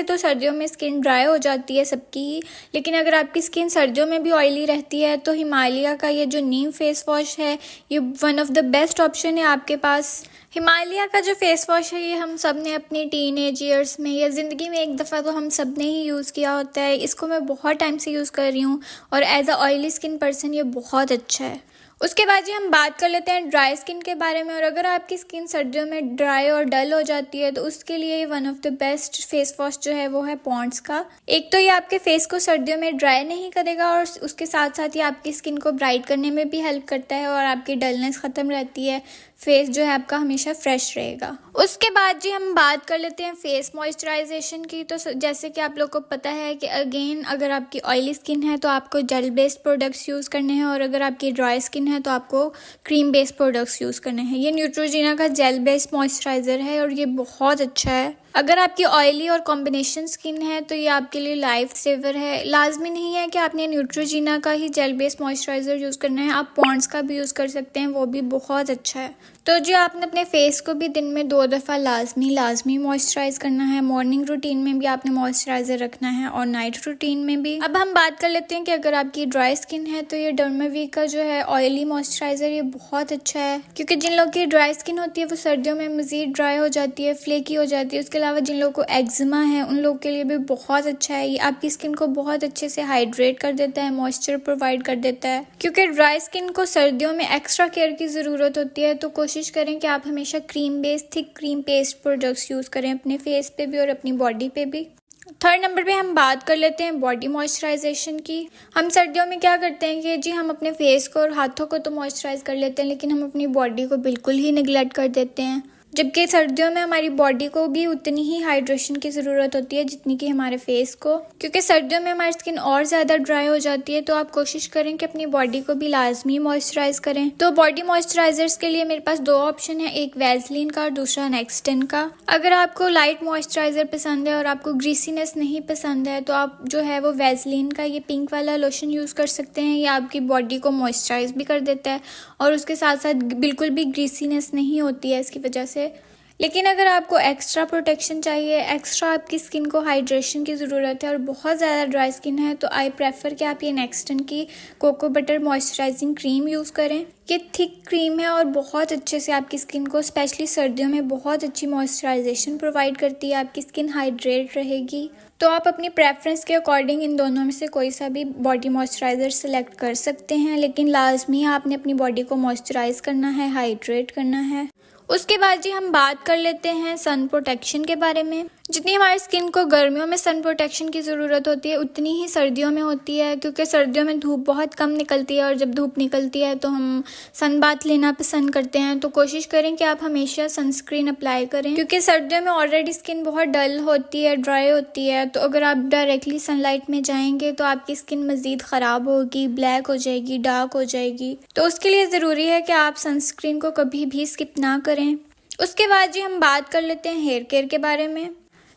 तो सर्दियों में स्किन ड्राई हो जाती है सबकी ही, लेकिन अगर आपकी स्किन सर्दियों में भी ऑयली रहती है तो हिमालय का ये जो नीम फेस वॉश है ये one of the best option है आपके पास। हिमालय का जो फेस वॉश है ये हम सब ने अपनी टीनेज ईयर्स में या ज़िंदगी में एक दफ़ा तो हम सब ने ही यूज़ किया होता है। इसको मैं बहुत टाइम से यूज़ कर रही हूँ और as a oily skin person ये बहुत अच्छा है। उसके बाद जी हम बात कर लेते हैं ड्राई स्किन के बारे में। और अगर आपकी स्किन सर्दियों में ड्राई और डल हो जाती है तो उसके लिए one of the best face wash जो है वो है पॉन्ड्स का। एक तो ये आपके फेस को सर्दियों में ड्राई नहीं करेगा और उसके साथ साथ ये आपकी स्किन को ब्राइट करने में भी हेल्प करता है और आपकी डलनेस ख़त्म रहती है। फेस जो है आपका हमेशा फ्रेश रहेगा। उसके बाद जी हम बात कर लेते हैं फेस मॉइस्चराइजेशन की। तो जैसे कि आप लोग को पता है कि अगेन अगर आपकी ऑयली स्किन है तो आपको जेल बेस्ड प्रोडक्ट्स यूज़ करने हैं और अगर आपकी ड्राई स्किन है तो आपको क्रीम बेस्ड प्रोडक्ट्स यूज़ करने हैं। ये न्यूट्रोजीना का जेल बेस्ड मॉइस्चराइज़र है और ये बहुत अच्छा है। अगर आपकी ऑयली और कॉम्बिनेशन स्किन है तो ये आपके लिए लाइफ सेवर है। लाजमी नहीं है कि आपने न्यूट्रोजीना का ही जेल बेस्ड मॉइस्चराइज़र यूज़ करना है, आप पॉन्ड्स का भी यूज़ कर सकते हैं, वो भी बहुत अच्छा है। तो जी आपने अपने फेस को भी दिन में 2 दफ़ा लाजमी मॉइस्चराइज़ करना है। मॉर्निंग रूटीन में भी आपने मॉइस्चराइज़र रखना है और नाइट रूटीन में भी। अब हम बात कर लेते हैं कि अगर आपकी ड्राई स्किन है तो ये डर्मावीक का जो है ऑयली मॉइस्चराइज़र ये बहुत अच्छा है, क्योंकि जिन लोगों की ड्राई स्किन होती है वो सर्दियों में मज़ीद ड्राई हो जाती है, फ्लेकी हो जाती है। उसके अलावा जिन लोगों को एक्जिमा है उन लोगों के लिए भी बहुत अच्छा है। ये आपकी स्किन को बहुत अच्छे से हाइड्रेट कर देता है, मॉइस्चर प्रोवाइड कर देता है। क्योंकि ड्राई स्किन को सर्दियों में एक्स्ट्रा केयर की ज़रूरत होती है, तो कोशिश करें कि आप हमेशा cream based thick cream paste products use करें अपने फेस पे भी और अपनी बॉडी पे भी। थर्ड नंबर पे हम बात कर लेते हैं बॉडी मॉइस्चराइजेशन की। हम सर्दियों में क्या करते हैं कि जी हम अपने फेस को और हाथों को तो मॉइस्चराइज कर लेते हैं लेकिन हम अपनी बॉडी को बिल्कुल ही निगलेक्ट कर देते हैं, जबकि सर्दियों में हमारी बॉडी को भी उतनी ही हाइड्रेशन की ज़रूरत होती है जितनी कि हमारे फेस को, क्योंकि सर्दियों में हमारी स्किन और ज़्यादा ड्राई हो जाती है। तो आप कोशिश करें कि अपनी बॉडी को भी लाजमी मॉइस्चराइज करें। तो बॉडी मॉइस्चराइजर्स के लिए मेरे पास 2 ऑप्शन है, एक वैसलीन का और दूसरा नेक्सटन का। अगर आपको लाइट मॉइस्चराइजर पसंद है और आपको ग्रीसीनेस नहीं पसंद है तो आप जो है वो वैसलीन का ये पिंक वाला लोशन यूज़ कर सकते हैं। ये आपकी बॉडी को मॉइस्चराइज भी कर देता है और उसके साथ साथ बिल्कुल भी ग्रीसीनेस नहीं होती है इसकी वजह से। लेकिन अगर आपको एक्स्ट्रा प्रोटेक्शन चाहिए, एक्स्ट्रा आपकी स्किन को हाइड्रेशन की ज़रूरत है और बहुत ज़्यादा ड्राई स्किन है तो आई प्रेफर कि आप ये नेक्सटन की cocoa butter moisturizing cream use करें। ये थिक क्रीम है और बहुत अच्छे से आपकी स्किन को स्पेशली सर्दियों में बहुत अच्छी मॉइस्चराइजेशन प्रोवाइड करती है, आपकी स्किन हाइड्रेट रहेगी। तो आप अपनी प्रेफरेंस के अकॉर्डिंग इन दोनों में से कोई सा भी बॉडी मॉइस्चराइज़र सेलेक्ट कर सकते हैं, लेकिन लाजमी आपने अपनी बॉडी को मॉइस्चराइज करना है, हाइड्रेट करना है। उसके बाद जी हम बात कर लेते हैं सन प्रोटेक्शन के बारे में। जितनी हमारी स्किन को गर्मियों में सन प्रोटेक्शन की ज़रूरत होती है उतनी ही सर्दियों में होती है, क्योंकि सर्दियों में धूप बहुत कम निकलती है और जब धूप निकलती है तो हम सन बाथ लेना पसंद करते हैं। तो कोशिश करें कि आप हमेशा सनस्क्रीन अप्लाई करें, क्योंकि सर्दियों में ऑलरेडी स्किन बहुत डल होती है, ड्राई होती है। तो अगर आप डायरेक्टली सनलाइट में जाएंगे तो आपकी स्किन मज़ीद ख़राब होगी, ब्लैक हो जाएगी, डार्क हो जाएगी। तो उसके लिए ज़रूरी है कि आप सनस्क्रीन को कभी भी स्किप ना करें। उसके बाद जी हम बात कर लेते हैं हेयर केयर के बारे में,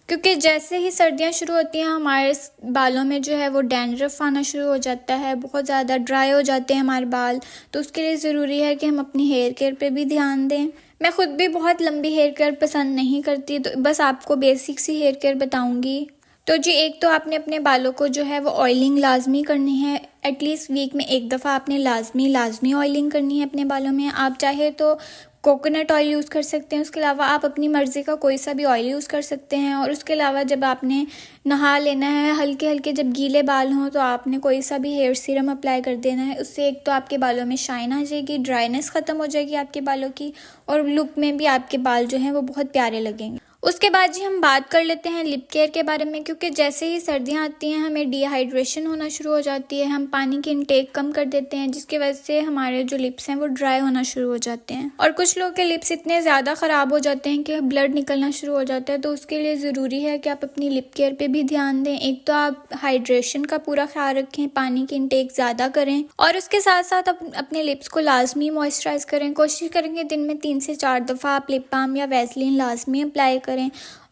क्योंकि जैसे ही सर्दियां शुरू होती हैं हमारे बालों में जो है वो डैंड्रफ आना शुरू हो जाता है, बहुत ज़्यादा ड्राई हो जाते हैं हमारे बाल। तो उसके लिए ज़रूरी है कि हम अपनी हेयर केयर पे भी ध्यान दें। मैं खुद भी बहुत लंबी हेयर केयर पसंद नहीं करती, तो बस आपको बेसिक सी हेयर केयर बताऊंगी। तो जी एक तो आपने अपने बालों को जो है वो ऑयलिंग लाजमी करनी है, एटलीस्ट वीक में 1 दफ़ा आपने लाजमी ऑयलिंग करनी है अपने बालों में। आप चाहे तो कोकोनट ऑयल यूज़ कर सकते हैं, उसके अलावा आप अपनी मर्ज़ी का कोई सा भी ऑयल यूज़ कर सकते हैं। और उसके अलावा जब आपने नहा लेना है, हल्के हल्के जब गीले बाल हों तो आपने कोई सा भी हेयर सीरम अप्लाई कर देना है। उससे एक तो आपके बालों में शाइन आ जाएगी, ड्राइनेस ख़त्म हो जाएगी आपके बालों की, और लुक में भी आपके बाल जो हैं वो बहुत प्यारे लगेंगे। उसके बाद जी हम बात कर लेते हैं लिप केयर के बारे में, क्योंकि जैसे ही सर्दियां आती हैं हमें डिहाइड्रेशन होना शुरू हो जाती है, हम पानी की इनटेक कम कर देते हैं, जिसकी वजह से हमारे जो लिप्स हैं वो ड्राई होना शुरू हो जाते हैं। और कुछ लोगों के लिप्स इतने ज़्यादा ख़राब हो जाते हैं कि ब्लड निकलना शुरू हो जाता है। तो उसके लिए ज़रूरी है कि आप अपनी लिप केयर पे भी ध्यान दें। एक तो आप हाइड्रेशन का पूरा ख्याल रखें, पानी की इनटेक ज़्यादा करें और उसके साथ साथ अपने लिप्स को लाजमी मॉइस्चराइज करें। कोशिश करेंगे दिन में 3 से 4 दफ़ा आप लिप बाम या वैसलीन लाजमी अप्लाई करें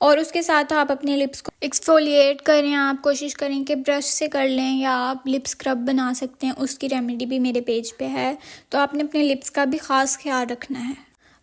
और उसके साथ आप अपने लिप्स को एक्सफोलिएट करें। आप कोशिश करें कि ब्रश से कर लें या आप लिप स्क्रब बना सकते हैं, उसकी रेमेडी भी मेरे पेज पे है। तो आपने अपने लिप्स का भी ख़ास ख्याल रखना है।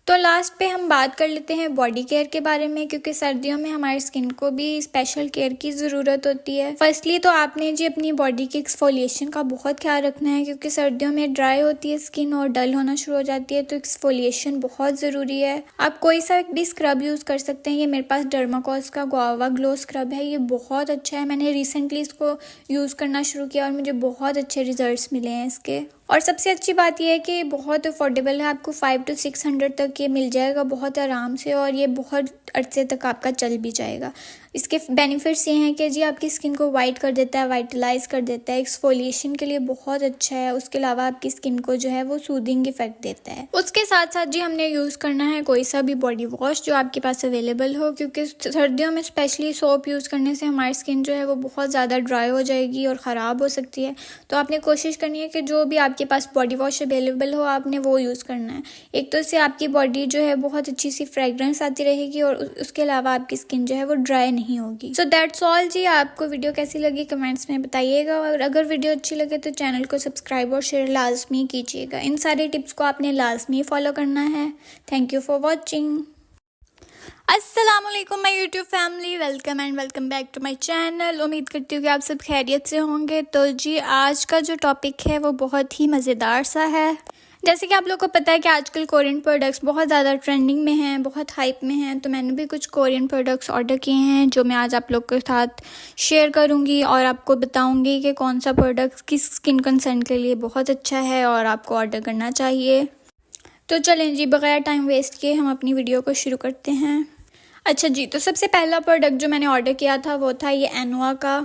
तो लास्ट पे हम बात कर लेते हैं बॉडी केयर के बारे में, क्योंकि सर्दियों में हमारी स्किन को भी स्पेशल केयर की ज़रूरत होती है। फर्स्टली तो आपने जी अपनी बॉडी की एक्सफोलिएशन का बहुत ख्याल रखना है, क्योंकि सर्दियों में ड्राई होती है स्किन और डल होना शुरू हो जाती है, तो एक्सफोलिएशन बहुत ज़रूरी है। आप कोई सा भी स्क्रब यूज़ कर सकते हैं। ये मेरे पास डर्माकोस का गुआवा ग्लो स्क्रब है, ये बहुत अच्छा है। मैंने रिसेंटली इसको यूज़ करना शुरू किया और मुझे बहुत अच्छे रिजल्ट्स मिले हैं इसके। और सबसे अच्छी बात यह है कि बहुत अफोर्डेबल है, आपको 500 to 600 तक ये मिल जाएगा बहुत आराम से, और ये बहुत अरसे तक आपका चल भी जाएगा। इसके बेनिफिट्स ये हैं कि जी आपकी स्किन को वाइट कर देता है, वाइटलाइज कर देता है, एक्सफोलिएशन के लिए बहुत अच्छा है। उसके अलावा आपकी स्किन को जो है वो सूदिंग इफेक्ट देता है। उसके साथ साथ जी हमने यूज़ करना है कोई सा भी बॉडी वॉश जो आपके पास अवेलेबल हो, क्योंकि सर्दियों में स्पेशली सोप यूज़ करने से हमारी स्किन जो है वो बहुत ज़्यादा ड्राई हो जाएगी और ख़राब हो सकती है। तो आपने कोशिश करनी है कि जो भी आपके पास बॉडी वॉश अवेलेबल हो आपने वो यूज़ करना है। एक तो इससे आपकी बॉडी जो है बहुत अच्छी सी फ्रेगरेंस आती रहेगी और उसके अलावा आपकी स्किन जो है वो ड्राई नहीं होगी। सो दैट्स ऑल जी। आपको वीडियो कैसी लगी कमेंट्स में बताइएगा, और अगर वीडियो अच्छी लगे तो चैनल को सब्सक्राइब और शेयर लाजमी कीजिएगा। इन सारे टिप्स को आपने लाजमी फॉलो करना है। Thank you for watching. अस्सलामुअलैकुम my YouTube family, welcome and welcome back to my channel. उम्मीद करती हूँ कि आप सब खैरियत से होंगे। तो जी आज का जो टॉपिक है वो बहुत ही मज़ेदार सा है। जैसे कि आप लोगों को पता है कि आजकल कोरियन प्रोडक्ट्स बहुत ज़्यादा ट्रेंडिंग में हैं, बहुत हाइप में हैं, तो मैंने भी कुछ कोरियन प्रोडक्ट्स ऑर्डर किए हैं जो मैं आज आप लोग के साथ शेयर करूंगी और आपको बताऊंगी कि कौन सा प्रोडक्ट किस स्किन कंसर्न के लिए बहुत अच्छा है और आपको ऑर्डर करना चाहिए। तो चलें जी, बगैर टाइम वेस्ट किए हम अपनी वीडियो को शुरू करते हैं। अच्छा जी, तो सबसे पहला प्रोडक्ट जो मैंने ऑर्डर किया था वो था ये एनोआ का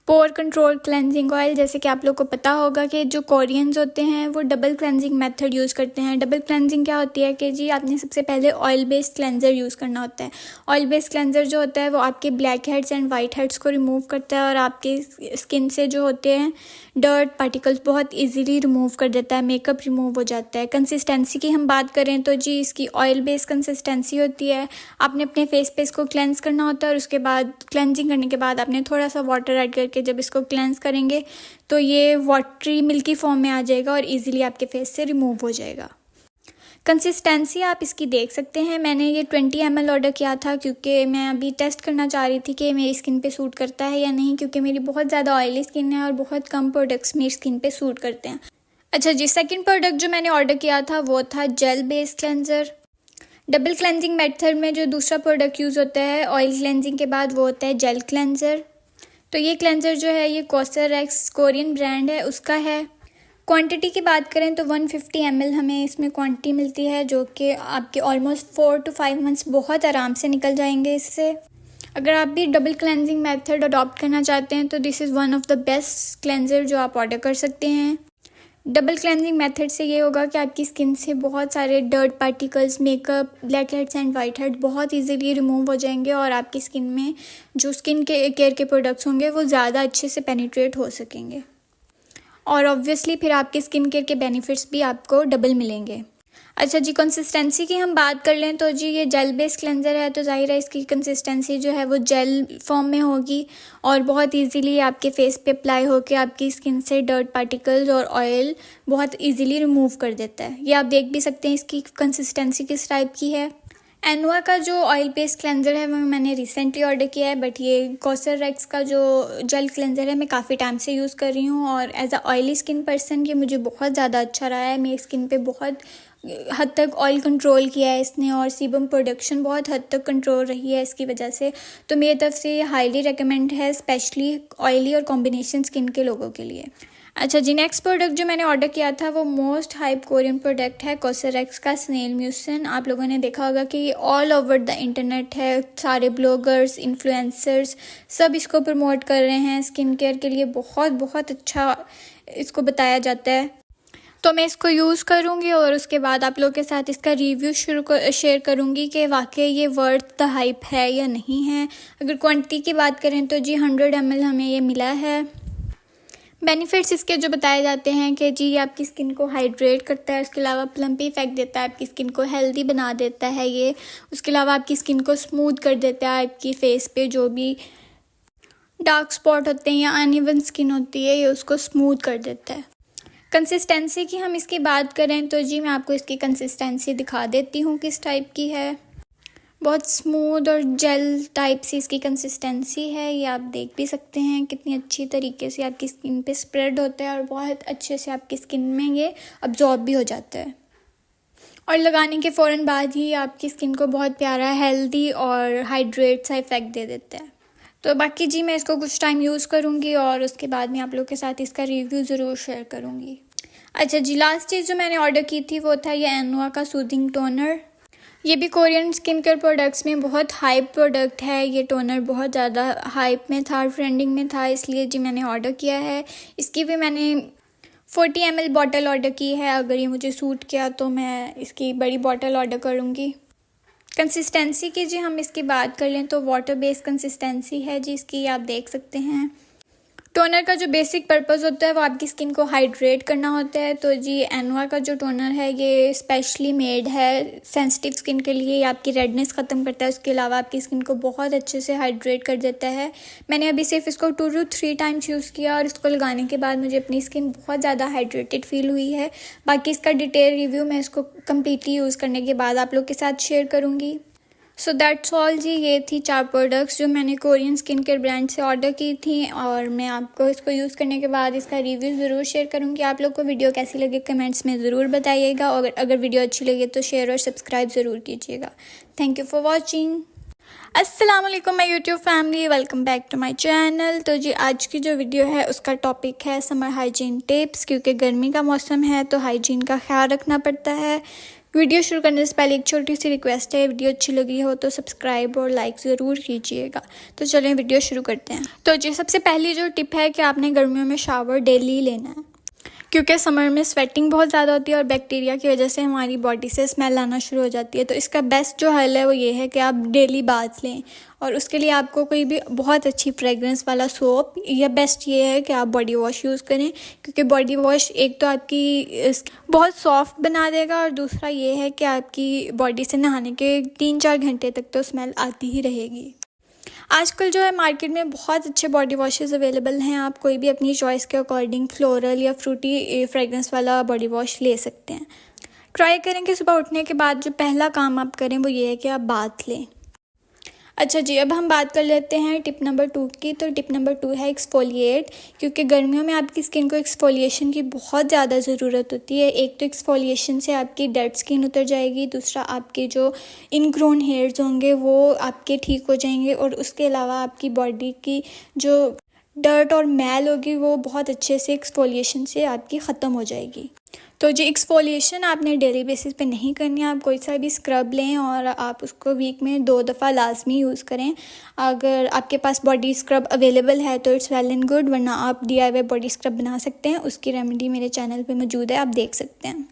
पोर कंट्रोल क्लेंजिंग ऑयल। जैसे कि आप लोग को पता होगा कि जो कोरियंस होते हैं वो डबल क्लेंजिंग मेथड यूज़ करते हैं। डबल क्लेंजिंग क्या होती है कि जी आपने सबसे पहले ऑयल बेस्ड क्लेंजर यूज़ करना होता है। ऑयल बेस्ड क्लेंजर जो होता है वो आपके black heads and white heads को रिमूव करता है और आपके स्किन से जो होते हैं डर्ट पार्टिकल्स बहुत इजीली रिमूव कर देता है, मेकअप रिमूव हो जाता है। कंसिस्टेंसी की हम बात करें तो जी इसकी ऑयल बेस्ड कंसिस्टेंसी होती है। आपने अपने फेस पे इसको क्लेंस करना होता है और उसके बाद क्लेंजिंग करने के बाद आपने थोड़ा सा वाटर ऐड करके जब इसको क्लेंस करेंगे तो ये वाटरी मिल्की फॉर्म में आ जाएगा और इजीली आपके फेस से रिमूव हो जाएगा। कंसिस्टेंसी आप इसकी देख सकते हैं। मैंने ये 20 ml ऑर्डर किया था क्योंकि मैं अभी टेस्ट करना चाह रही थी कि मेरी स्किन पे सूट करता है या नहीं, क्योंकि मेरी बहुत ज़्यादा ऑयली स्किन है और बहुत कम प्रोडक्ट्स मेरी स्किन पे सूट करते हैं। अच्छा जी, सेकंड प्रोडक्ट जो मैंने ऑर्डर किया था वो था gel based cleanser. Double cleansing method में जो दूसरा प्रोडक्ट यूज़ होता है ऑयल क्लेंजिंग के बाद वो होता है जेल क्लेंजर। तो ये क्लेंजर जो है ये कॉसरएक्स कोरियन ब्रांड है उसका है। क्वांटिटी की बात करें तो 150 ml हमें इसमें क्वांटिटी मिलती है, जो कि आपके ऑलमोस्ट 4 to 5 मंथ्स बहुत आराम से निकल जाएंगे इससे। अगर आप भी डबल क्लेंजिंग मेथड अडॉप्ट करना चाहते हैं तो this is one of the best cleanser जो आप ऑर्डर कर सकते हैं। डबल क्लेंजिंग मेथड से ये होगा कि आपकी स्किन से बहुत सारे dirt particles, makeup, black heads and white heads बहुत इजीली रिमूव हो जाएंगे और आपकी स्किन में जो स्किन के केयर के प्रोडक्ट्स होंगे वो ज़्यादा अच्छे से पेनिट्रेट हो सकेंगे और ऑब्वियसली फिर आपके स्किन केयर के बेनिफिट्स भी आपको डबल मिलेंगे। अच्छा जी, कंसिस्टेंसी की हम बात कर लें तो जी ये जेल बेस्ड क्लेंजर है, तो जाहिर है इसकी कंसिस्टेंसी जो है वो जेल फॉर्म में होगी और बहुत इजीली आपके फेस पे अप्लाई होकर आपकी स्किन से डर्ट पार्टिकल्स और ऑयल बहुत इजीली रिमूव कर देता है। ये आप देख भी सकते हैं इसकी कंसिस्टेंसी किस टाइप की है। एनोआ का जो ऑयल बेस्ड क्लेंजर है वो मैंने रिसेंटली ऑर्डर किया है, बट ये कॉसरएक्स का जो जेल क्लेंजर है मैं काफ़ी टाइम से यूज़ कर रही हूँ और as a oily skin person ये मुझे बहुत ज़्यादा अच्छा रहा है। मेरी स्किन पे बहुत हद तक ऑयल कंट्रोल किया है इसने और सीबम प्रोडक्शन बहुत हद तक कंट्रोल रही है इसकी वजह से। तो मेरी तरफ से ये हाईली रिकमेंड है, स्पेशली ऑयली और कॉम्बिनेशन स्किन के लोगों के लिए। अच्छा जी, नेक्स्ट प्रोडक्ट जो मैंने ऑर्डर किया था वो मोस्ट हाइप कोरियन प्रोडक्ट है कॉसरएक्स का स्नेल म्यूसिन। आप लोगों ने देखा होगा कि ये ऑल ओवर द इंटरनेट है, सारे ब्लॉगर्स, इन्फ्लुएंसर्स सब इसको प्रमोट कर रहे हैं। स्किन केयर के लिए बहुत बहुत अच्छा इसको बताया जाता है। तो मैं इसको यूज़ करूँगी और उसके बाद आप लोगों के साथ इसका रिव्यू शेयर करूँगी कि वाकई ये वर्थ द हाइप है या नहीं है। अगर क्वांटिटी की बात करें तो जी 100 ml हमें ये मिला है। बेनिफिट्स इसके जो बताए जाते हैं कि जी ये आपकी स्किन को हाइड्रेट करता है, उसके अलावा प्लम्पी इफेक्ट देता है, आपकी स्किन को हेल्दी बना देता है ये। उसके अलावा आपकी स्किन को स्मूथ कर देता है, आपकी फेस पे जो भी डार्क स्पॉट होते हैं या अनइवन स्किन होती है ये उसको स्मूथ कर देता है। कंसिस्टेंसी की हम इसकी बात करें तो जी मैं आपको इसकी कंसिस्टेंसी दिखा देती हूँ किस टाइप की है। बहुत स्मूथ और जेल टाइप सी इसकी कंसिस्टेंसी है, ये आप देख भी सकते हैं कितनी अच्छी तरीके से आपकी स्किन पे स्प्रेड होता है और बहुत अच्छे से आपकी स्किन में ये अब्जॉर्ब भी हो जाता है और लगाने के फ़ौरन बाद ही आपकी स्किन को बहुत प्यारा हेल्दी और हाइड्रेट सा इफ़ेक्ट दे देता है। तो बाकी जी मैं इसको कुछ टाइम यूज़ करूँगी और उसके बाद मैं आप लोग के साथ इसका रिव्यू ज़रूर शेयर करूँगी। अच्छा जी, लास्ट चीज़ जो मैंने ऑर्डर की थी वो था ये एनवा का सूदिंग टोनर। ये भी कोरियन स्किन केयर प्रोडक्ट्स में बहुत हाइप प्रोडक्ट है। ये टोनर बहुत ज़्यादा हाइप में था, ट्रेंडिंग में था, इसलिए जी मैंने ऑर्डर किया है। इसकी भी मैंने 40 ml बॉटल ऑर्डर की है। अगर ये मुझे सूट किया तो मैं इसकी बड़ी बॉटल ऑर्डर करूँगी। कंसिस्टेंसी की जी हम इसकी बात कर लें तो वाटर बेस्ड कंसिस्टेंसी है जी इसकी, आप देख सकते हैं। टोनर का जो बेसिक पर्पस होता है वो आपकी स्किन को हाइड्रेट करना होता है। तो जी एनवा का जो टोनर है ये स्पेशली मेड है सेंसिटिव स्किन के लिए। ये आपकी रेडनेस ख़त्म करता है, उसके अलावा आपकी स्किन को बहुत अच्छे से हाइड्रेट कर देता है। मैंने अभी सिर्फ इसको 2 to 3 टाइम्स यूज़ किया और इसको लगाने के बाद मुझे अपनी स्किन बहुत ज़्यादा हाइड्रेटेड फील हुई है। बाकी इसका डिटेल रिव्यू मैं इसको कम्प्लीटली यूज़ करने के बाद आप लोग के साथ शेयर करूँगी। सो दैट्स ऑल जी, ये थी 4 प्रोडक्ट्स जो मैंने कोरियन स्किन केयर ब्रांड से ऑर्डर की थी और मैं आपको इसको यूज़ करने के बाद इसका रिव्यू ज़रूर शेयर करूँगी। आप लोग को वीडियो कैसी लगी कमेंट्स में ज़रूर बताइएगा और अगर वीडियो अच्छी लगे तो शेयर और सब्सक्राइब ज़रूर कीजिएगा। Thank you for watching. अस्सलाम वालेकुम my YouTube family, welcome back to my channel. तो जी आज की जो वीडियो है उसका टॉपिक है समर हाइजीन टिप्स। क्योंकि गर्मी का मौसम है तो हाइजीन का ख्याल रखना पड़ता है। वीडियो शुरू करने से पहले एक छोटी सी रिक्वेस्ट है, वीडियो अच्छी लगी हो तो सब्सक्राइब और लाइक ज़रूर कीजिएगा। तो चलें वीडियो शुरू करते हैं। तो जी सबसे पहली जो टिप है कि आपने गर्मियों में शावर डेली लेना है। क्योंकि समर में स्वेटिंग बहुत ज़्यादा होती है और बैक्टीरिया की वजह से हमारी बॉडी से स्मेल आना शुरू हो जाती है। तो इसका बेस्ट जो हल है वो ये है कि आप डेली बाथ लें और उसके लिए आपको कोई भी बहुत अच्छी फ्रेगरेंस वाला सोप या बेस्ट ये है कि आप बॉडी वॉश यूज़ करें। क्योंकि बॉडी वॉश एक तो आपकी बहुत सॉफ्ट बना देगा और दूसरा ये है कि आपकी बॉडी से नहाने के 3-4 घंटे तक तो स्मेल आती ही रहेगी। आजकल जो है मार्केट में बहुत अच्छे बॉडी वॉशेस अवेलेबल हैं। आप कोई भी अपनी चॉइस के अकॉर्डिंग फ्लोरल या फ्रूटी फ्रेगरेंस वाला बॉडी वॉश ले सकते हैं। ट्राई करें कि सुबह उठने के बाद जो पहला काम आप करें वो ये है कि आप बाथ लें। अच्छा जी, अब हम बात कर लेते हैं टिप नंबर 2 की। तो टिप नंबर 2 है एक्सफोलिएट। क्योंकि गर्मियों में आपकी स्किन को एक्सफोलिएशन की बहुत ज़्यादा ज़रूरत होती है। एक तो एक्सफोलिएशन से आपकी डेड स्किन उतर जाएगी, दूसरा आपके जो इनग्रोन हेयर्स होंगे वो आपके ठीक हो जाएंगे और उसके अलावा आपकी बॉडी की जो डर्ट और मैल होगी वो बहुत अच्छे से एक्सफोलिएशन से आपकी ख़त्म हो जाएगी। तो जी एक्सफोलिएशन आपने डेली बेसिस पे नहीं करनी है। आप कोई सा भी स्क्रब लें और आप उसको वीक में 2 दफ़ा लाजमी यूज़ करें। अगर आपके पास बॉडी स्क्रब अवेलेबल है तो इट्स वेल एंड गुड, वरना आप DIY बॉडी स्क्रब बना सकते हैं। उसकी रेमेडी मेरे चैनल पे मौजूद है, आप देख सकते हैं।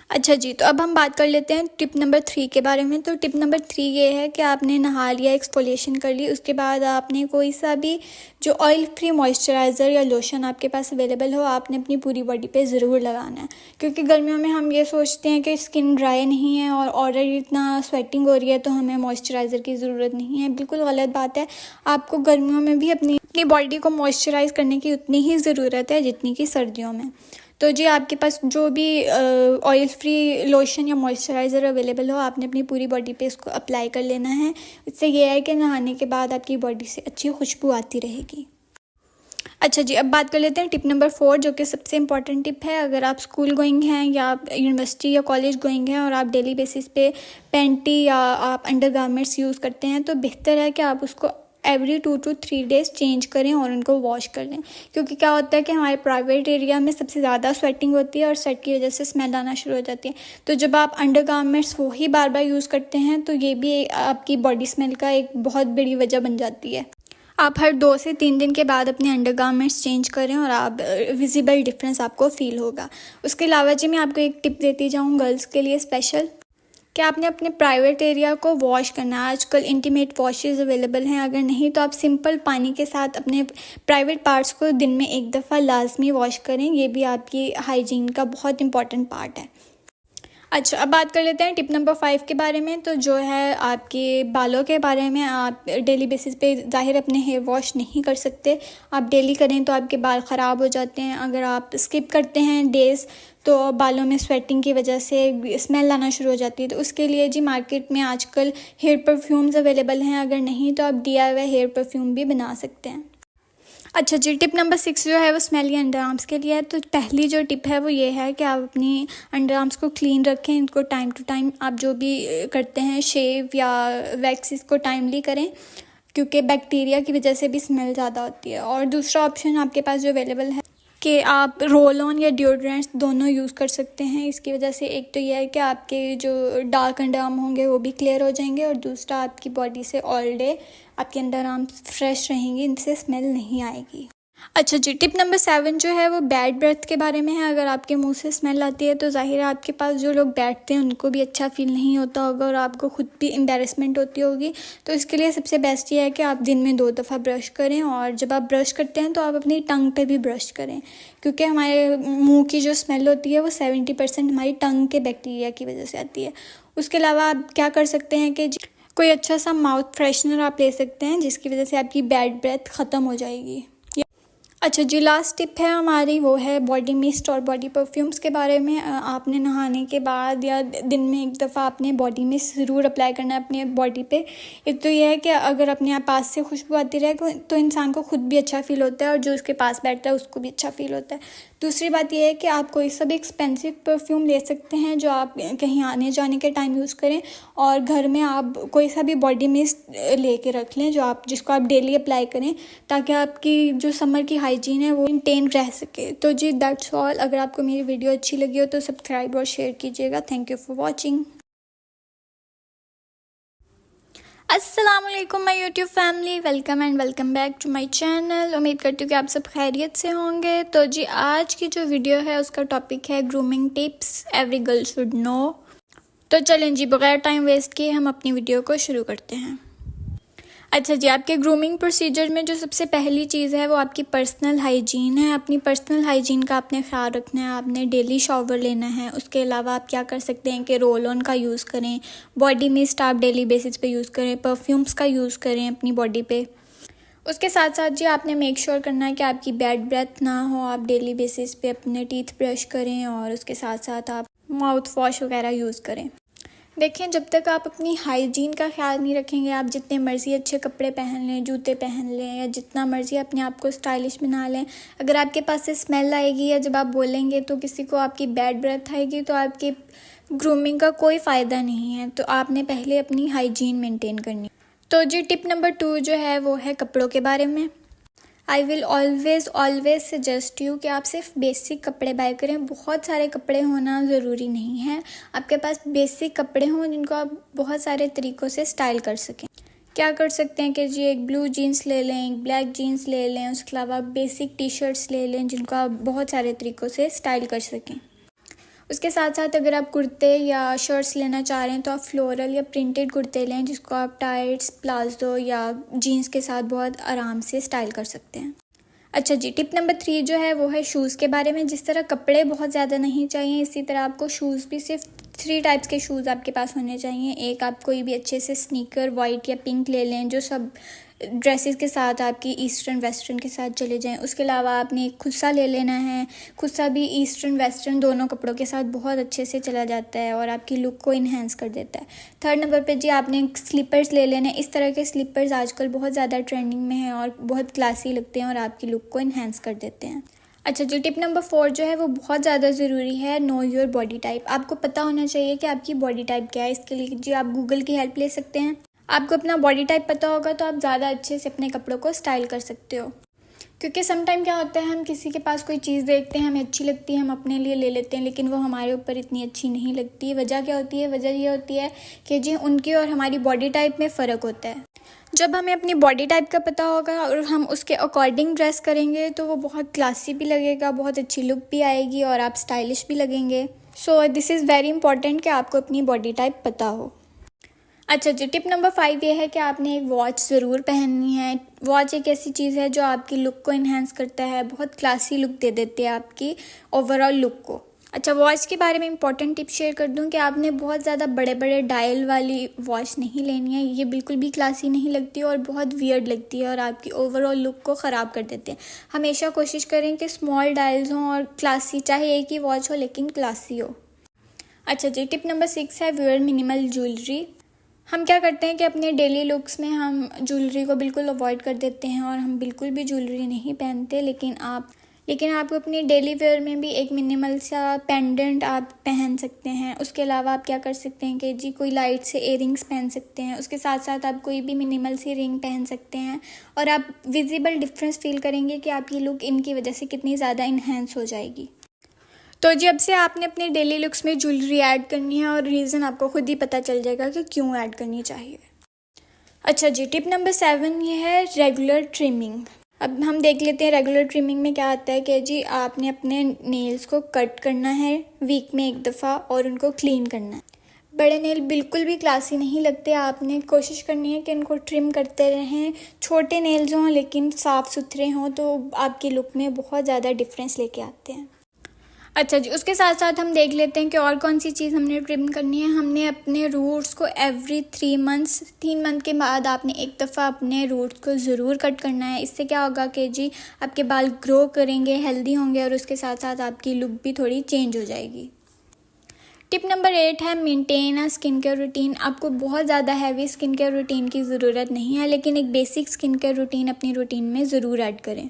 अच्छा जी, तो अब हम बात कर लेते हैं टिप नंबर 3 के बारे में। तो टिप नंबर 3 ये है कि आपने नहा लिया, एक्सफोलिएशन कर ली, उसके बाद आपने कोई सा भी जो ऑयल फ्री मॉइस्चराइज़र या लोशन आपके पास अवेलेबल हो आपने अपनी पूरी बॉडी पे ज़रूर लगाना है। क्योंकि गर्मियों में हम ये सोचते हैं कि स्किन ड्राई नहीं है और ऑलरेडी इतना स्वेटिंग हो रही है तो हमें मॉइस्चराइज़र की ज़रूरत नहीं है। बिल्कुल गलत बात है। आपको गर्मियों में भी अपनी बॉडी को मॉइस्चराइज़ करने की उतनी ही ज़रूरत है जितनी कि सर्दियों में। तो जी आपके पास जो भी ऑयल फ्री लोशन या मॉइस्चराइज़र अवेलेबल हो आपने अपनी पूरी बॉडी पे इसको अप्लाई कर लेना है। इससे ये है कि नहाने के बाद आपकी बॉडी से अच्छी खुशबू आती रहेगी। अच्छा जी, अब बात कर लेते हैं टिप नंबर 4 जो कि सबसे इम्पॉर्टेंट टिप है। अगर आप स्कूल गोइंग हैं या आप यूनिवर्सिटी या कॉलेज गोइंग हैं और आप डेली बेसिस पे पैंटी या आप अंडरगारमेंट्स यूज़ करते हैं तो बेहतर है कि आप उसको एवरी 2 to 3 डेज़ चेंज करें और उनको वॉश कर लें। क्योंकि क्या होता है कि हमारे प्राइवेट एरिया में सबसे ज़्यादा स्वेटिंग होती है और स्वेट की वजह से स्मेल आना शुरू हो जाती है। तो जब आप अंडरगारमेंट्स वही बार बार यूज़ करते हैं तो ये भी आपकी बॉडी स्मेल का एक बहुत बड़ी वजह बन जाती है। आप हर 2 से 3 दिन के बाद अपने अंडरगारमेंट्स चेंज करें और आप विजिबल डिफरेंस आपको फील होगा। उसके अलावा जी मैं आपको एक टिप देती जाऊँ गर्ल्स के लिए स्पेशल, कि आपने अपने प्राइवेट एरिया को वॉश करना है। आजकल इंटीमेट वॉशेज़ अवेलेबल हैं, अगर नहीं तो आप सिंपल पानी के साथ अपने प्राइवेट पार्ट्स को दिन में 1 दफ़ा लाजमी वॉश करें। ये भी आपकी हाइजीन का बहुत इंपॉर्टेंट पार्ट है। अच्छा, अब बात कर लेते हैं टिप नंबर 5 के बारे में। तो जो है आपके बालों के बारे में, आप डेली बेसिस पे ज़ाहिर अपने हेयर वॉश नहीं कर सकते। आप डेली करें तो आपके बाल ख़राब हो जाते हैं। अगर आप स्किप करते हैं डेज़ तो बालों में स्वेटिंग की वजह से स्मेल आना शुरू हो जाती है। तो उसके लिए जी मार्केट में आजकल हेयर परफ्यूम्स अवेलेबल हैं। अगर नहीं तो आप DIY हेयर परफ्यूम भी बना सकते हैं। अच्छा जी, टिप नंबर 6 जो है वो स्मेली अंडर आर्म्स के लिए है। तो पहली जो टिप है वो ये है कि आप अपनी अंडर आर्म्स को क्लीन रखें। इनको टाइम टू टाइम आप जो भी करते हैं, शेव या वैक्स, इसको टाइमली करें, क्योंकि बैक्टीरिया की वजह से भी स्मेल ज़्यादा होती है। और दूसरा ऑप्शन आपके पास जो अवेलेबल है कि आप रोल ऑन या डिओड्रेंट्स दोनों यूज़ कर सकते हैं। इसकी वजह से एक तो यह है कि आपके जो डार्क अंडर आर्म होंगे वो भी क्लियर हो जाएंगे, और दूसरा आपकी बॉडी से ऑल डे आपके अंडर आर्म्स फ्रेश रहेंगी, इनसे स्मेल नहीं आएगी। अच्छा जी, टिप नंबर 7 जो है वो बैड ब्रेथ के बारे में है। अगर आपके मुंह से स्मेल आती है तो ज़ाहिर है आपके पास जो लोग बैठते हैं उनको भी अच्छा फील नहीं होता होगा, और आपको खुद भी एम्बैरेसमेंट होती होगी। तो इसके लिए सबसे बेस्ट ये है कि आप दिन में 2 दफ़ा ब्रश करें, और जब आप ब्रश करते हैं तो आप अपनी टंग पे भी ब्रश करें, क्योंकि हमारे मुंह की जो स्मेल होती है वो 70% हमारी टंग के बैक्टीरिया की वजह से आती है। उसके अलावा आप क्या कर सकते हैं कि कोई अच्छा सा माउथ फ्रेशनर आप ले सकते हैं, जिसकी वजह से आपकी बैड ब्रेथ ख़त्म हो जाएगी। अच्छा जी, लास्ट टिप है हमारी, वो है बॉडी मिस्ट और बॉडी परफ्यूम्स के बारे में। आपने नहाने के बाद या दिन में 1 दफ़ा आपने बॉडी मिस्ट ज़रूर अप्लाई करना है अपने बॉडी पे। एक तो यह है कि अगर अपने आप पास से खुशबू आती रहे तो इंसान को खुद भी अच्छा फील होता है, और जो उसके पास बैठता है उसको भी अच्छा फील होता है। दूसरी बात यह है कि आप कोई सा भी एक्सपेंसिव परफ्यूम ले सकते हैं जो आप कहीं आने जाने के टाइम यूज़ करें, और घर में आप कोई सा भी बॉडी मिस्ट लेके रख लें जिसको आप डेली अप्लाई करें, ताकि आपकी जो समर की हाइजीन है वो मेंटेन रह सके। तो जी दैट्स ऑल। अगर आपको मेरी वीडियो अच्छी लगी हो तो सब्सक्राइब और शेयर कीजिएगा। Thank you for watching. अस्सलाम वालेकुम my YouTube family, welcome and welcome back to my channel. उम्मीद करती हूँ कि आप सब खैरियत से होंगे। तो जी आज की जो वीडियो है उसका टॉपिक है grooming tips every girl should know. तो चलें जी, बगैर टाइम वेस्ट किए हम अपनी वीडियो को शुरू करते हैं। अच्छा जी, आपके ग्रूमिंग प्रोसीजर में जो सबसे पहली चीज़ है वो आपकी पर्सनल हाइजीन है। अपनी पर्सनल हाइजीन का आपने ख्याल रखना है। आपने डेली शावर लेना है। उसके अलावा आप क्या कर सकते हैं कि रोल ऑन का यूज़ करें, बॉडी मिस्ट आप डेली बेसिस पे यूज़ करें, परफ्यूम्स का यूज़ करें अपनी बॉडी पे। उसके साथ साथ जी आपने मेक श्योर करना है कि आपकी बैड ब्रेथ ना हो। आप डेली बेसिस पे अपने टीथ ब्रश करें, और उसके साथ साथ आप माउथ वॉश वगैरह यूज़ करें। देखें, जब तक आप अपनी हाइजीन का ख्याल नहीं रखेंगे, आप जितने मर्ज़ी अच्छे कपड़े पहन लें, जूते पहन लें, या जितना मर्ज़ी अपने आप को स्टाइलिश बना लें, अगर आपके पास से स्मेल आएगी या जब आप बोलेंगे तो किसी को आपकी बैड ब्रेथ आएगी, तो आपकी ग्रूमिंग का कोई फ़ायदा नहीं है। तो आपने पहले अपनी हाइजीन मेंटेन करनी। तो जी टिप नंबर 2 जो है वो है कपड़ों के बारे में। I will always suggest you कि आप सिर्फ बेसिक कपड़े बाय करें। बहुत सारे कपड़े होना ज़रूरी नहीं है। आपके पास बेसिक कपड़े हों जिनको आप बहुत सारे तरीक़ों से स्टाइल कर सकें। क्या कर सकते हैं कि जी एक ब्लू जीन्स ले लें, एक ब्लैक जीन्स ले लें, उसके अलावा बेसिक टी शर्ट्स ले लें जिनको आप बहुत सारे तरीक़ों से स्टाइल कर सकें। उसके साथ साथ अगर आप कुर्ते या शर्ट्स लेना चाह रहे हैं तो आप फ्लोरल या प्रिंटेड कुर्ते लें, जिसको आप टाइट्स, प्लाजो या जीन्स के साथ बहुत आराम से स्टाइल कर सकते हैं। अच्छा जी, टिप नंबर 3 जो है वो है शूज़ के बारे में। जिस तरह कपड़े बहुत ज़्यादा नहीं चाहिए, इसी तरह आपको शूज़ भी सिर्फ 3 टाइप्स के शूज़ आपके पास होने चाहिए। एक, आप कोई भी अच्छे से स्नीकर वाइट या पिंक ले लें जो सब ड्रेसेस के साथ आपकी ईस्टर्न वेस्टर्न के साथ चले जाएं। उसके अलावा आपने एक खुस्सा ले लेना है। खुस्सा भी ईस्टर्न वेस्टर्न दोनों कपड़ों के साथ बहुत अच्छे से चला जाता है और आपकी लुक को इन्हेंस कर देता है। थर्ड नंबर पे जी आपने स्लीपर्स ले लेने। इस तरह के स्लीपर्स आजकल बहुत ज़्यादा ट्रेंडिंग में हैं और बहुत क्लासी लगते हैं और आपकी लुक को इन्हेंस कर देते हैं। अच्छा जी, टिप नंबर 4 जो है वो बहुत ज़्यादा ज़रूरी है, नो योर बॉडी टाइप। आपको पता होना चाहिए कि आपकी बॉडी टाइप क्या है। इसके लिए जी आप गूगल की हेल्प ले सकते हैं। आपको अपना बॉडी टाइप पता होगा तो आप ज़्यादा अच्छे से अपने कपड़ों को स्टाइल कर सकते हो। क्योंकि सम टाइम क्या होता है, हम किसी के पास कोई चीज़ देखते हैं, हमें अच्छी लगती है, हम अपने लिए ले लेते हैं, लेकिन वो हमारे ऊपर इतनी अच्छी नहीं लगती। वजह क्या होती है? वजह ये होती है कि जी उनकी और हमारी बॉडी टाइप में फ़र्क होता है। जब हमें अपनी बॉडी टाइप का पता होगा और हम उसके अकॉर्डिंग ड्रेस करेंगे तो वो बहुत क्लासी भी लगेगा, बहुत अच्छी लुक भी आएगी और आप स्टाइलिश भी लगेंगे। So this is very important कि आपको अपनी बॉडी टाइप पता हो। अच्छा जी, टिप नंबर 5 ये है कि आपने एक वॉच ज़रूर पहननी है। वॉच एक ऐसी चीज़ है जो आपकी लुक को इन्हेंस करता है, बहुत क्लासी लुक दे देती है आपकी ओवरऑल लुक को। अच्छा, वॉच के बारे में इंपॉर्टेंट टिप शेयर कर दूं कि आपने बहुत ज़्यादा बड़े बड़े डायल वाली वॉच नहीं लेनी है। ये बिल्कुल भी क्लासी नहीं लगती और बहुत वियर्ड लगती है और आपकी ओवरऑल लुक को ख़राब कर देते हैं। हमेशा कोशिश करें कि स्मॉल डायल्स हों और क्लासी, चाहे एक ही वॉच हो लेकिन क्लासी हो। अच्छा जी, टिप नंबर 6 है वेयर मिनिमल ज्वेलरी। हम क्या करते हैं कि अपने डेली लुक्स में हम ज्वेलरी को बिल्कुल अवॉइड कर देते हैं और हम बिल्कुल भी ज्वेलरी नहीं पहनते, लेकिन आप अपनी डेली वेयर में भी एक मिनिमल सा पेंडेंट आप पहन सकते हैं। उसके अलावा आप क्या कर सकते हैं कि जी कोई लाइट से इयररिंग्स पहन सकते हैं। उसके साथ साथ आप कोई भी मिनिमल सी रिंग पहन सकते हैं और आप विजिबल डिफरेंस फील करेंगे कि आपकी लुक इनकी वजह से कितनी ज़्यादा इन्हेंस हो जाएगी। तो जब से आपने अपने डेली लुक्स में ज्वेलरी ऐड करनी है और रीज़न आपको खुद ही पता चल जाएगा कि क्यों ऐड करनी चाहिए। अच्छा जी, टिप नंबर 7 ये है रेगुलर ट्रिमिंग। अब हम देख लेते हैं रेगुलर ट्रिमिंग में क्या आता है कि जी आपने अपने नेल्स को कट करना है वीक में एक दफ़ा और उनको क्लीन करना है। बड़े नेल बिल्कुल भी क्लासी नहीं लगते, आपने कोशिश करनी है कि इनको ट्रिम करते रहें। छोटे नेल्स हों लेकिन साफ़ सुथरे हों तो आपकी लुक में बहुत ज़्यादा डिफरेंस लेके आते हैं। अच्छा जी, उसके साथ साथ हम देख लेते हैं कि और कौन सी चीज़ हमने ट्रिम करनी है। हमने अपने रूट्स को एवरी 3 मंथ के बाद आपने एक दफ़ा अपने रूट्स को ज़रूर कट करना है। इससे क्या होगा कि जी आपके बाल ग्रो करेंगे, हेल्दी होंगे और उसके साथ साथ आपकी लुक भी थोड़ी चेंज हो जाएगी। टिप नंबर 8 है maintain a skin care routine. आपको बहुत ज़्यादा हैवी स्किन केयर रूटीन की ज़रूरत नहीं है, लेकिन एक बेसिक स्किन केयर रूटीन अपनी रूटीन में ज़रूर ऐड करें।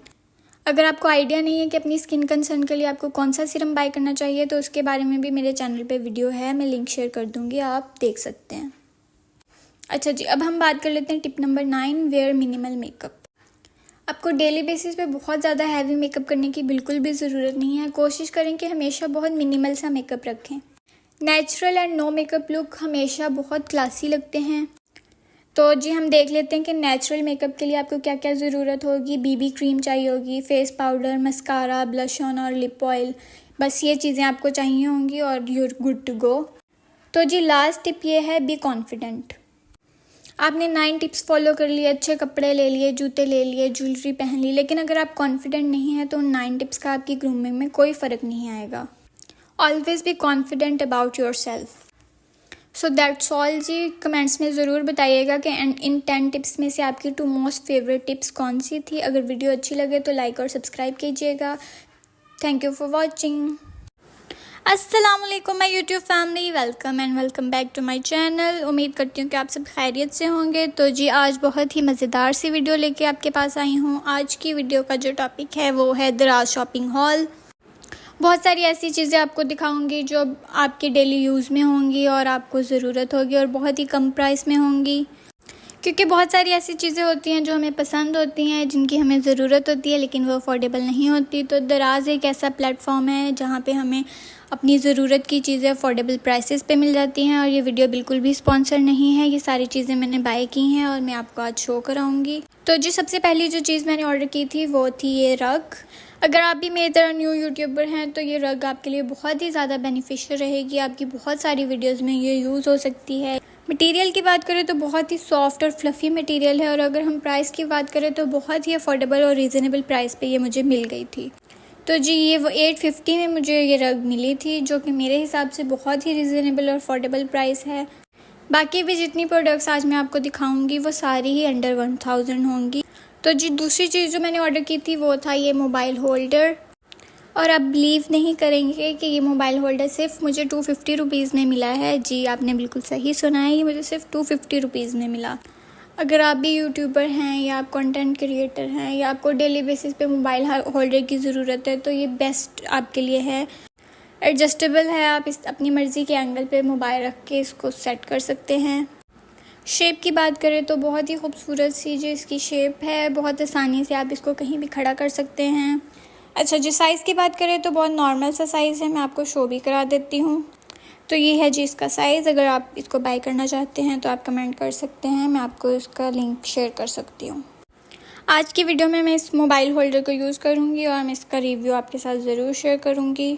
अगर आपको आइडिया नहीं है कि अपनी स्किन कंसर्न के लिए आपको कौन सा सीरम बाय करना चाहिए तो उसके बारे में भी मेरे चैनल पे वीडियो है, मैं लिंक शेयर कर दूंगी, आप देख सकते हैं। अच्छा जी, अब हम बात कर लेते हैं tip number 9 wear minimal makeup. आपको डेली बेसिस पे बहुत ज़्यादा हैवी मेकअप करने की बिल्कुल भी ज़रूरत नहीं है। कोशिश करें कि हमेशा बहुत मिनिमल सा मेकअप रखें। Natural and no makeup look हमेशा बहुत क्लासी लगते हैं। तो जी हम देख लेते हैं कि नेचुरल मेकअप के लिए आपको क्या क्या ज़रूरत होगी। बीबी क्रीम चाहिए होगी, face powder, mascara, blush on और लिप ऑयल, बस ये चीज़ें आपको चाहिए होंगी और यूर गुड टू गो। तो जी लास्ट टिप ये है बी कॉन्फिडेंट। आपने 9 टिप्स फॉलो कर लिए, अच्छे कपड़े ले लिए, जूते ले लिए, ज्वेलरी पहन ली, लेकिन अगर आप कॉन्फिडेंट नहीं हैं तो उन 9 टिप्स का आपकी ग्रूमिंग में कोई फ़र्क नहीं आएगा। Always be confident about yourself. So that's all जी। कमेंट्स में ज़रूर बताइएगा कि इन 10 टिप्स में से आपकी 2 मोस्ट फेवरेट टिप्स कौन सी थी। अगर वीडियो अच्छी लगे तो लाइक और सब्सक्राइब कीजिएगा। Thank you for watching. अस्सलाम वालेकुम my YouTube family, welcome back to my channel. उम्मीद करती हूँ कि आप सब खैरियत से होंगे। तो जी आज बहुत ही मज़ेदार सी वीडियो लेके आपके पास आई हूँ। आज की वीडियो का जो टॉपिक है वो है दराज शॉपिंग हॉल। बहुत सारी ऐसी चीज़ें आपको दिखाऊंगी जो आपके डेली यूज़ में होंगी और आपको ज़रूरत होगी और बहुत ही कम प्राइस में होंगी, क्योंकि बहुत सारी ऐसी चीज़ें होती हैं जो हमें पसंद होती हैं, जिनकी हमें ज़रूरत होती है लेकिन वो अफोर्डेबल नहीं होती। तो दराज एक ऐसा प्लेटफॉर्म है जहाँ पे हमें अपनी ज़रूरत की चीज़ें अफोर्डेबल प्राइसेस पे मिल जाती हैं। और ये वीडियो बिल्कुल भी स्पॉन्सर नहीं है, ये सारी चीज़ें मैंने बाय की हैं और मैं आपको आज शो कराऊँगी। तो जी सबसे पहली जो चीज़ मैंने ऑर्डर की थी वो थी ये रग। अगर आप भी मेरी तरह न्यू यूट्यूबर हैं तो ये रग आपके लिए बहुत ही ज़्यादा बेनिफिशियल रहेगी। आपकी बहुत सारी वीडियोस में ये यूज़ हो सकती है। मटेरियल की बात करें तो बहुत ही सॉफ्ट और फ्लफ़ी मटेरियल है और अगर हम प्राइस की बात करें तो बहुत ही अफोर्डेबल और रीज़नेबल प्राइस पे ये मुझे मिल गई थी। तो जी ये 850 में मुझे ये रग मिली थी, जो कि मेरे हिसाब से बहुत ही रीज़नेबल और अफोर्डेबल प्राइस है। बाकी भी जितनी प्रोडक्ट्स आज मैं आपको दिखाऊंगी वो सारी ही अंडर 1000 होंगी। तो जी दूसरी चीज़ जो मैंने ऑर्डर की थी वो था ये मोबाइल होल्डर। और आप बिलीव नहीं करेंगे कि ये मोबाइल होल्डर सिर्फ मुझे 250 रुपीज़ में मिला है। जी आपने बिल्कुल सही सुना है, ये मुझे सिर्फ 250 रुपीज़ में मिला। अगर आप भी यूट्यूबर हैं या आप कंटेंट क्रिएटर हैं या आपको डेली बेसिस पे मोबाइल होल्डर की ज़रूरत है तो ये बेस्ट आपके लिए है। एडजस्टेबल है, आप इस अपनी मर्ज़ी के एंगल पे मोबाइल रख के इसको सेट कर सकते हैं। शेप की बात करें तो बहुत ही खूबसूरत सी जो इसकी शेप है, बहुत आसानी से आप इसको कहीं भी खड़ा कर सकते हैं। अच्छा जी साइज़ की बात करें तो बहुत नॉर्मल सा साइज़ है, मैं आपको शो भी करा देती हूँ। तो ये है जी इसका साइज़। अगर आप इसको बाय करना चाहते हैं तो आप कमेंट कर सकते हैं, मैं आपको इसका लिंक शेयर कर सकती हूँ। आज की वीडियो में मैं इस मोबाइल होल्डर को यूज़ करूँगी और मैं इसका रिव्यू आपके साथ ज़रूर शेयर करूँगी।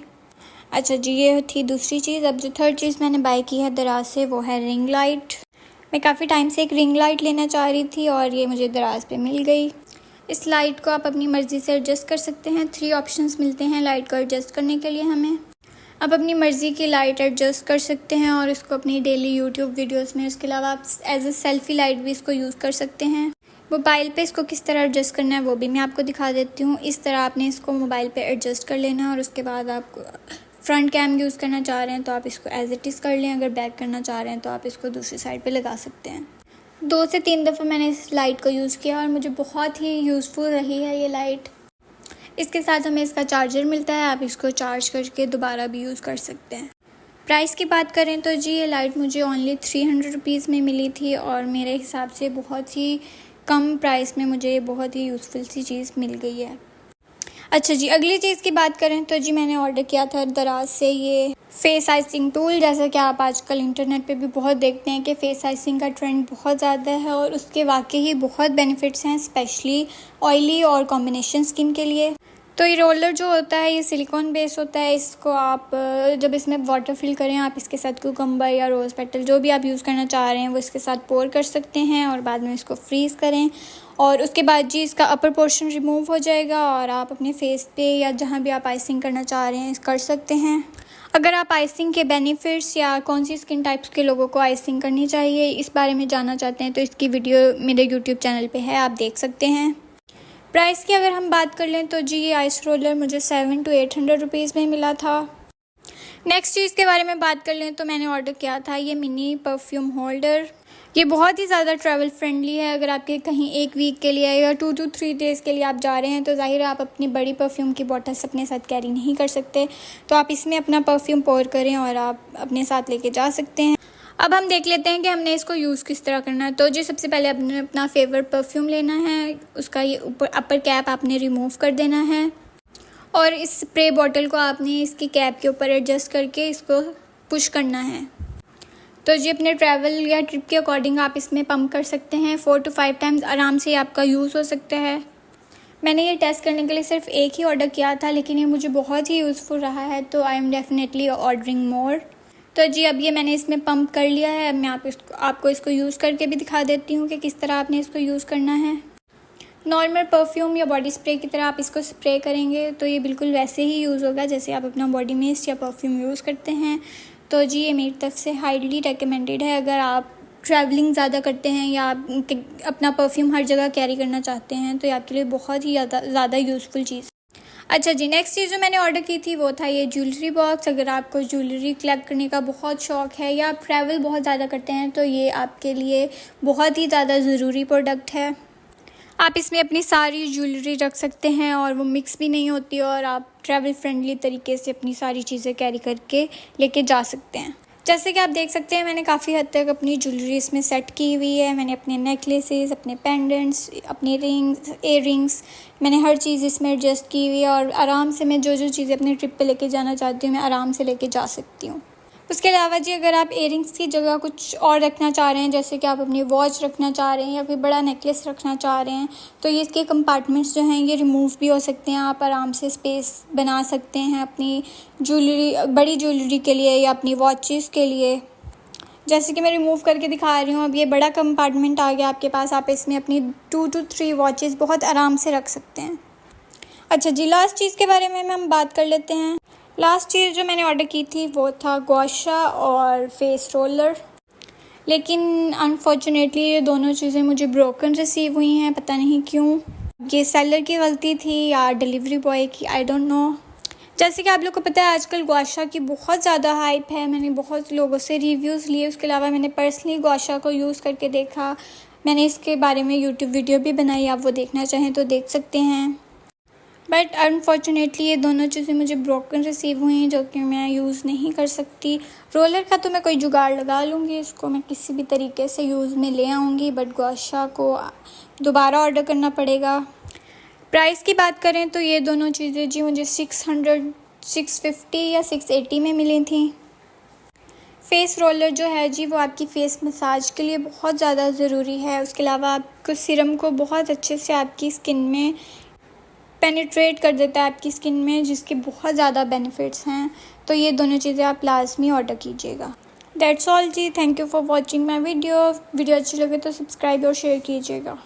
अच्छा जी ये थी दूसरी चीज़। अब जो थर्ड चीज़ मैंने बाय की है दराज से वो है रिंग लाइट। मैं काफ़ी टाइम से एक रिंग लाइट लेना चाह रही थी और ये मुझे दराज पे मिल गई। इस लाइट को आप अपनी मर्ज़ी से एडजस्ट कर सकते हैं। 3 ऑप्शंस मिलते हैं लाइट को एडजस्ट करने के लिए हमें। आप अपनी मर्ज़ी की लाइट एडजस्ट कर सकते हैं और इसको अपनी डेली यूट्यूब वीडियोस में, उसके अलावा आप एज अ सेल्फ़ी लाइट भी इसको यूज़ कर सकते हैं। मोबाइल पे इसको किस तरह एडजस्ट करना है वो भी मैं आपको दिखा देती हूँ। इस तरह आपने इसको मोबाइल पे एडजस्ट कर लेना है और उसके बाद आप फ्रंट कैम यूज़ करना चाह रहे हैं तो आप इसको एज इट इज़ कर लें, अगर बैक करना चाह रहे हैं तो आप इसको दूसरी साइड पे लगा सकते हैं। 2 से 3 दफ़ा मैंने इस लाइट को यूज़ किया और मुझे बहुत ही यूज़फुल रही है ये लाइट। इसके साथ हमें इसका चार्जर मिलता है, आप इसको चार्ज करके दोबारा भी यूज़ कर सकते हैं। प्राइस की बात करें तो जी ये लाइट मुझे ओनली 300 रुपीज़ में मिली थी और मेरे हिसाब से बहुत ही कम प्राइस में मुझे ये बहुत ही यूज़फुल सी चीज़ मिल गई है। अच्छा जी, अगली चीज़ की बात करें तो जी मैंने ऑर्डर किया था दराज से ये फेस आइसिंग टूल। जैसा कि आप आजकल इंटरनेट पे भी बहुत देखते हैं कि फेस आइसिंग का ट्रेंड बहुत ज़्यादा है और उसके वाकई ही बहुत बेनिफिट्स हैं, स्पेशली ऑयली और कॉम्बिनेशन स्किन के लिए। तो ये रोलर जो होता है ये सिलिकॉन बेस होता है। इसको आप जब इसमें वाटर फिल करें, आप इसके साथ कुकम्बर या रोज़ पेटल जो भी आप यूज़ करना चाह रहे हैं वो इसके साथ पोर कर सकते हैं और बाद में इसको फ्रीज़ करें और उसके बाद जी इसका अपर पोर्शन रिमूव हो जाएगा और आप अपने फेस पे या जहाँ भी आप आइसिंग करना चाह रहे हैं कर सकते हैं। अगर आप आइसिंग के बेनिफिट्स या कौन सी स्किन टाइप्स के लोगों को आइसिंग करनी चाहिए इस बारे में जानना चाहते हैं तो इसकी वीडियो मेरे यूट्यूब चैनल पे है, आप देख सकते हैं। प्राइस की अगर हम बात कर लें तो जी ये आइस रोलर मुझे 700 to 800 रुपीज़ में मिला था। नेक्स्ट चीज़ के बारे में बात कर लें तो मैंने ऑर्डर किया था ये मिनी परफ्यूम होल्डर। ये बहुत ही ज़्यादा ट्रैवल फ्रेंडली है। अगर आपके कहीं 1 वीक के लिए या 2 to 3 डेज़ के लिए आप जा रहे हैं तो ज़ाहिर है आप अपनी बड़ी परफ्यूम की बॉटल्स अपने साथ कैरी नहीं कर सकते, तो आप इसमें अपना परफ्यूम पोर करें और आप अपने साथ लेके जा सकते हैं। अब हम देख लेते हैं कि हमने इसको यूज़ किस तरह करना है। तो जी सबसे पहले आपने अपना फेवरेट परफ्यूम लेना है, उसका ये ऊपर अपर कैप आपने रिमूव कर देना है और इस स्प्रे बॉटल को आपने इसकी कैप के ऊपर एडजस्ट करके इसको पुश करना है। तो जी अपने ट्रैवल या ट्रिप के अकॉर्डिंग आप इसमें पंप कर सकते हैं। 4 to 5 टाइम्स आराम से आपका यूज़ हो सकता है। मैंने ये टेस्ट करने के लिए सिर्फ एक ही ऑर्डर किया था लेकिन ये मुझे बहुत ही यूज़फुल रहा है, तो आई एम डेफिनेटली ऑर्डरिंग मोर। तो जी अब ये मैंने इसमें पंप कर लिया है। अब मैं आपको इसको यूज़ करके भी दिखा देती हूँ कि किस तरह आपने इसको यूज़ करना है। नॉर्मल परफ्यूम या बॉडी स्प्रे की तरह आप इसको स्प्रे करेंगे तो ये बिल्कुल वैसे ही यूज़ होगा जैसे आप अपना बॉडी मिस्ट या परफ्यूम यूज़ करते हैं। तो जी ये मेरी तरफ से हाईली रिकमेंडेड है अगर आप ट्रैवलिंग ज़्यादा करते हैं या आप अपना परफ्यूम हर जगह कैरी करना चाहते हैं तो ये आपके लिए बहुत ही ज़्यादा यूज़फुल चीज़। अच्छा जी, नेक्स्ट चीज़ जो मैंने ऑर्डर की थी वो था ये ज्वेलरी बॉक्स। अगर आपको ज्वेलरी कलेक्ट करने का बहुत शौक़ है या आप ट्रैवल बहुत ज़्यादा करते हैं तो ये आपके लिए बहुत ही ज़्यादा ज़रूरी प्रोडक्ट है। आप इसमें अपनी सारी ज्वेलरी रख सकते हैं और वो मिक्स भी नहीं होती और आप ट्रैवल फ्रेंडली तरीके से अपनी सारी चीज़ें कैरी करके लेके जा सकते हैं। जैसे कि आप देख सकते हैं मैंने काफ़ी हद तक अपनी ज्वेलरी इसमें सेट की हुई है। मैंने अपने नेकलेसेस, अपने पेंडेंट्स, अपने रिंग्स, इयररिंग्स, मैंने हर चीज़ इसमें एडजस्ट की हुई है और आराम से मैं जो चीज़ें अपने ट्रिप पे लेके जाना चाहती हूँ मैं आराम से लेके जा सकती हूँ। उसके अलावा जी अगर आप इयररिंग्स की जगह कुछ और रखना चाह रहे हैं, जैसे कि आप अपनी वॉच रखना चाह रहे हैं या कोई बड़ा नेकलेस रखना चाह रहे हैं, तो ये इसके कंपार्टमेंट्स जो हैं ये रिमूव भी हो सकते हैं। आप आराम से स्पेस बना सकते हैं अपनी ज्वेलरी, बड़ी ज्वेलरी के लिए या अपनी वॉचेस के लिए। जैसे कि मैं रिमूव करके दिखा रही हूँ, अब ये बड़ा कंपार्टमेंट आ गया आपके पास, आप इसमें अपनी 2 to 3 वॉचेस बहुत आराम से रख सकते हैं। अच्छा जी, लास्ट चीज़ के बारे में हम बात कर लेते हैं। लास्ट चीज़ जो मैंने ऑर्डर की थी वो था गुआशा और फेस रोलर, लेकिन अनफॉर्चुनेटली ये दोनों चीज़ें मुझे ब्रोकन रिसीव हुई हैं, पता नहीं क्यों। ये सेलर की गलती थी या डिलीवरी बॉय की, आई डोंट नो। जैसे कि आप लोग को पता है आजकल गुआशा की बहुत ज़्यादा हाइप है। मैंने बहुत लोगों से रिव्यूज़ लिए, उसके अलावा मैंने पर्सनली गुआशा को यूज़ करके देखा। मैंने इसके बारे में यूट्यूब वीडियो भी बनाई, आप वो देखना चाहें तो देख सकते हैं। बट अनफॉर्चुनेटली ये दोनों चीज़ें मुझे ब्रोकन रिसीव हुई जो कि मैं यूज़ नहीं कर सकती। रोलर का तो मैं कोई जुगाड़ लगा लूँगी, इसको मैं किसी भी तरीके से यूज़ में ले आऊँगी, बट गुआशा को दोबारा ऑर्डर करना पड़ेगा। प्राइस की बात करें तो ये दोनों चीज़ें जी मुझे 600, 650 या 680 में मिली थी। फेस रोलर जो है जी वो आपकी फेस मसाज के लिए बहुत ज़्यादा ज़रूरी है। उसके अलावा आपको सीरम को बहुत अच्छे से आपकी स्किन में पेनिट्रेट कर देता है आपकी स्किन में, जिसके बहुत ज़्यादा बेनिफिट्स हैं। तो ये दोनों चीज़ें आप लाजमी ऑर्डर कीजिएगा। दैट्स ऑल जी, thank you for watching my video अच्छी लगे तो सब्सक्राइब और शेयर कीजिएगा।